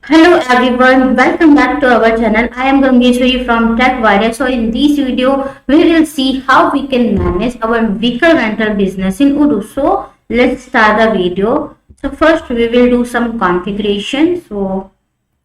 Hello everyone, welcome back to our channel. I am Gangeshwari from Tech Virus. So in this video, we will see how we can manage our vehicle rental business in Odoo. So let's start the video. So first we will do some configuration. So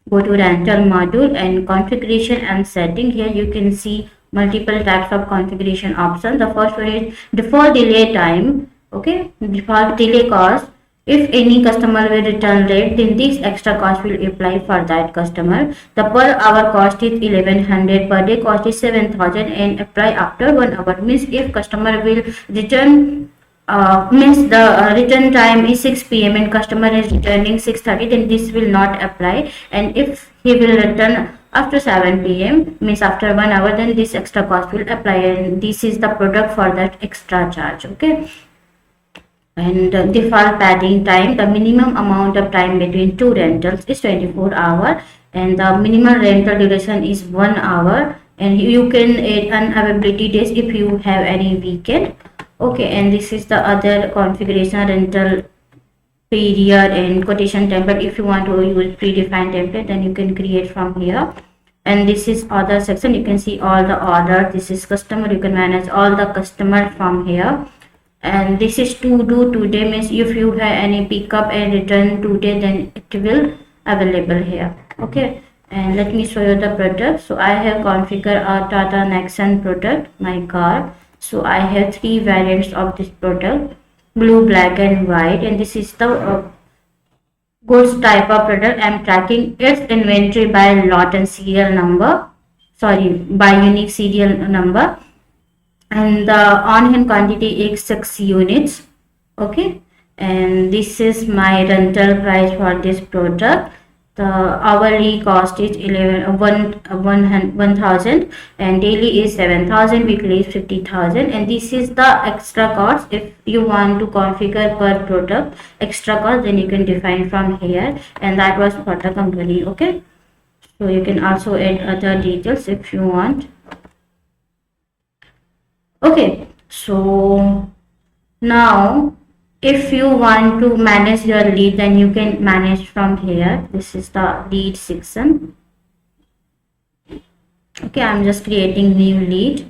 go to rental module and configuration and setting. Here you can see multiple types of configuration options. The first one is default delay time. Okay, default delay cost. If any customer will return late, then this extra cost will apply for that customer. The per hour cost is 1100, per day cost is 7000 and apply after 1 hour. Means if customer will return means the return time is 6 p.m. and customer is returning 6:30, then this will not apply. And if he will return after 7 p.m. means after 1 hour, then this extra cost will apply, and this is the product for that extra charge. Okay, and default padding time, the minimum amount of time between two rentals is 24 hour and the minimum rental duration is 1 hour, and you can add unavailability days if you have any weekend. Okay, and this is the other configuration, rental period and quotation template. If you want to use predefined template, then you can create from here. And this is other section, you can see all the order. This is customer, you can manage all the customer from here. And this is to do today, means if you have any pickup and return today, then it will available here. Okay, and let me show you the product. So I have configured a Tata Nexon product, my car. So I have three variants of this product, blue, black and white, and this is the goods type of product. I'm tracking its inventory by lot and serial number, sorry, by unique serial number, and the on hand quantity is 6 units. Okay, and this is my rental price for this product. The hourly cost is 1000 and daily is 7000, weekly is 50,000, and this is the extra cost. If you want to configure per product extra cost, then you can define from here, and that was for the company. Okay, so you can also add other details if you want. Okay, so now if you want to manage your lead, then you can manage from here. This is the lead section. Okay, I'm just creating new lead.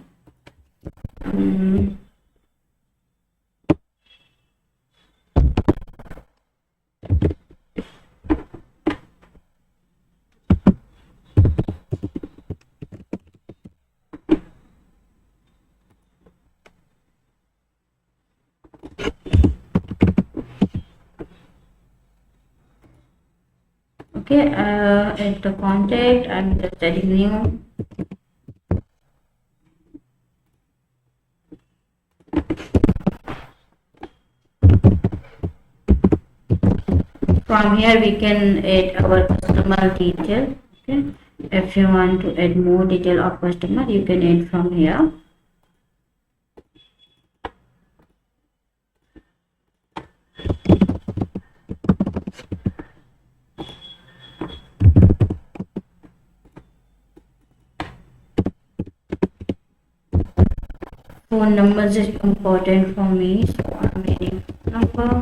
Okay, at the contact, I'm just adding new. From here we can add our customer detail. Okay, if you want to add more detail of customer, you can add from here. Phone numbers is important for me, so I'm adding number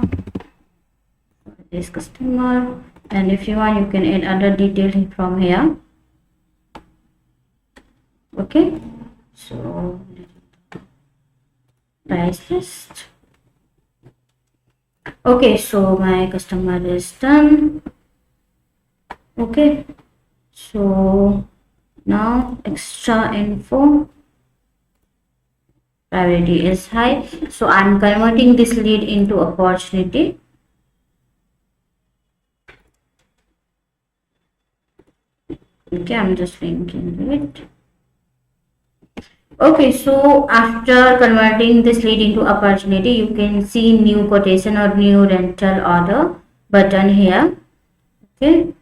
for this customer. And if you want, you can add other details from here. Okay, so price list. Okay, so my customer is done. Okay, so now extra info, priority is high, so I'm converting this lead into opportunity. Okay, I'm just linking it. Okay, so after converting this lead into opportunity, you can see new quotation or new rental order button here. Okay,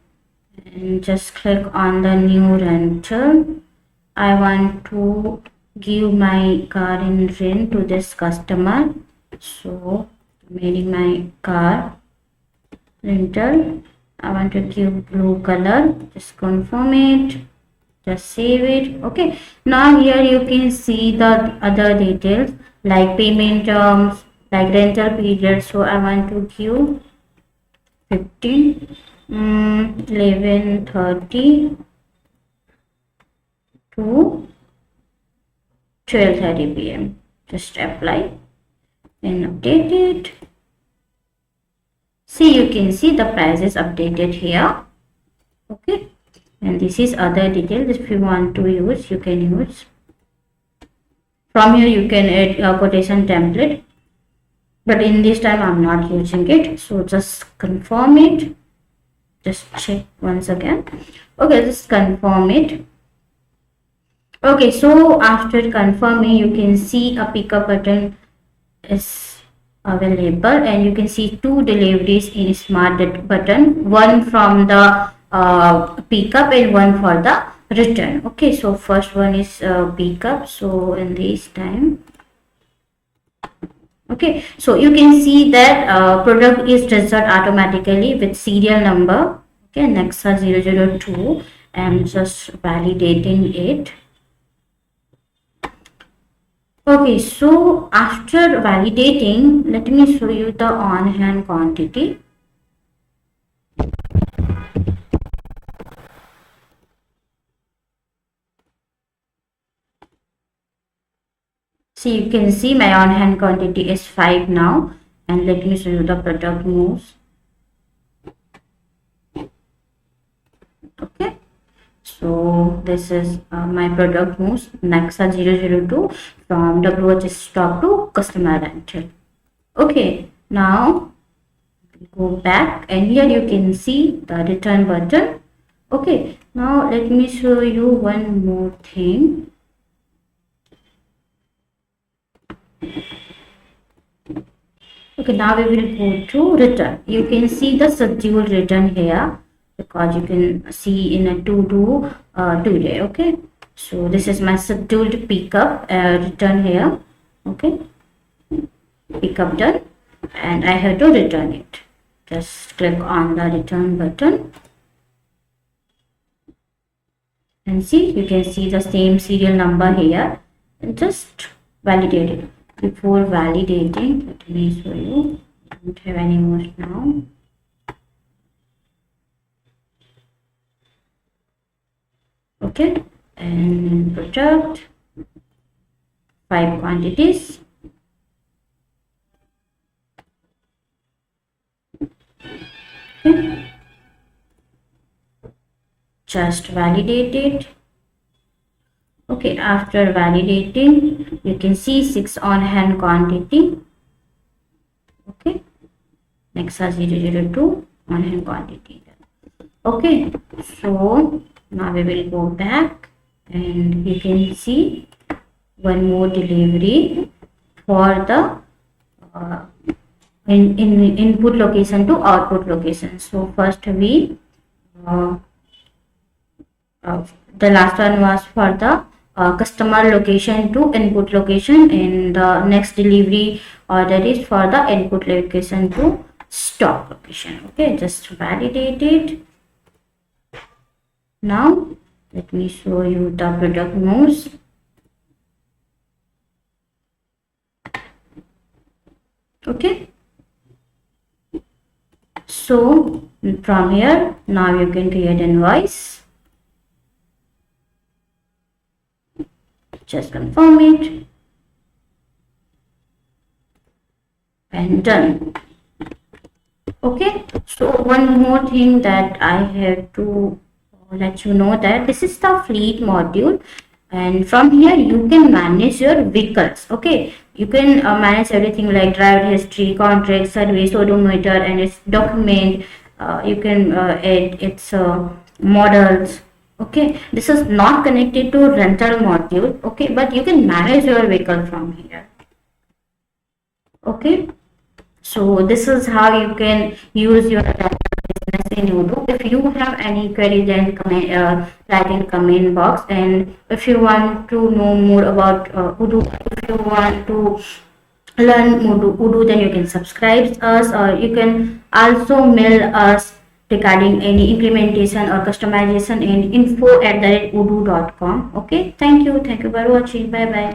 and just click on the new rental. I want to give my car in rent to this customer, so I'm adding my car rental. I want to give blue color, just confirm it, just save it. Okay, now here you can see the other details like payment terms, like rental period. So I want to give 15 11:30 to 12:30 p.m. Just apply and update it. See, you can see the price is updated here. Okay, and this is other details. If you want to use, you can use. From here you can add a quotation template, but in this time I'm not using it, so just confirm it. Just check once again. Okay, just confirm it. Okay, so after confirming, you can see a pickup button is available, and you can see 2 deliveries in smart button, one from the pickup and one for the return. Okay, so first one is pickup. So in this time, okay, so you can see that product is registered automatically with serial number. Okay, Nexa 002. I'm just validating it. Okay, so after validating, let me show you the on hand quantity. So you can see my on hand quantity is 5 now, and let me show you the product moves. Okay, so this is my product moves Nexa 002 from WH stock to customer rental. Okay, now go back, and here you can see the return button. Okay, now let me show you one more thing. Okay, now we will go to return. You can see the scheduled return here, because you can see in a to do today. Okay, so this is my scheduled pickup return here. Okay, pickup done, and I have to return it. Just click on the return button, and see, you can see the same serial number here, and just validate it. Before validating, let me show you. I don't have any more now. Okay, and product 5 quantities. Okay, just validate it. Okay, after validating, you can see 6 on hand quantity. Okay, Nexa 002 on hand quantity. Okay, so now we will go back, and you can see one more delivery for the in input location to output location. So first we the last one was for the customer location to input location, and the next delivery order is for the input location to stock location. Okay, just validate it. Now let me show you the product moves. Okay, so from here now you can create invoice. Just confirm it, and done. Okay, so one more thing that I have to let you know, that this is the fleet module, and from here you can manage your vehicles. Okay, you can manage everything like driver history, contract, service, odometer, and its document. You can add its models. Okay, this is not connected to rental module. Okay, but you can manage your vehicle from here. Okay, so this is how you can use your business in Odoo. If you have any query, then comment, write in comment box. And if you want to know more about Odoo, if you want to learn Odoo, then you can subscribe us, or you can also mail us regarding any implementation or customization in info@odoo.com. Okay, thank you for watching. Bye bye.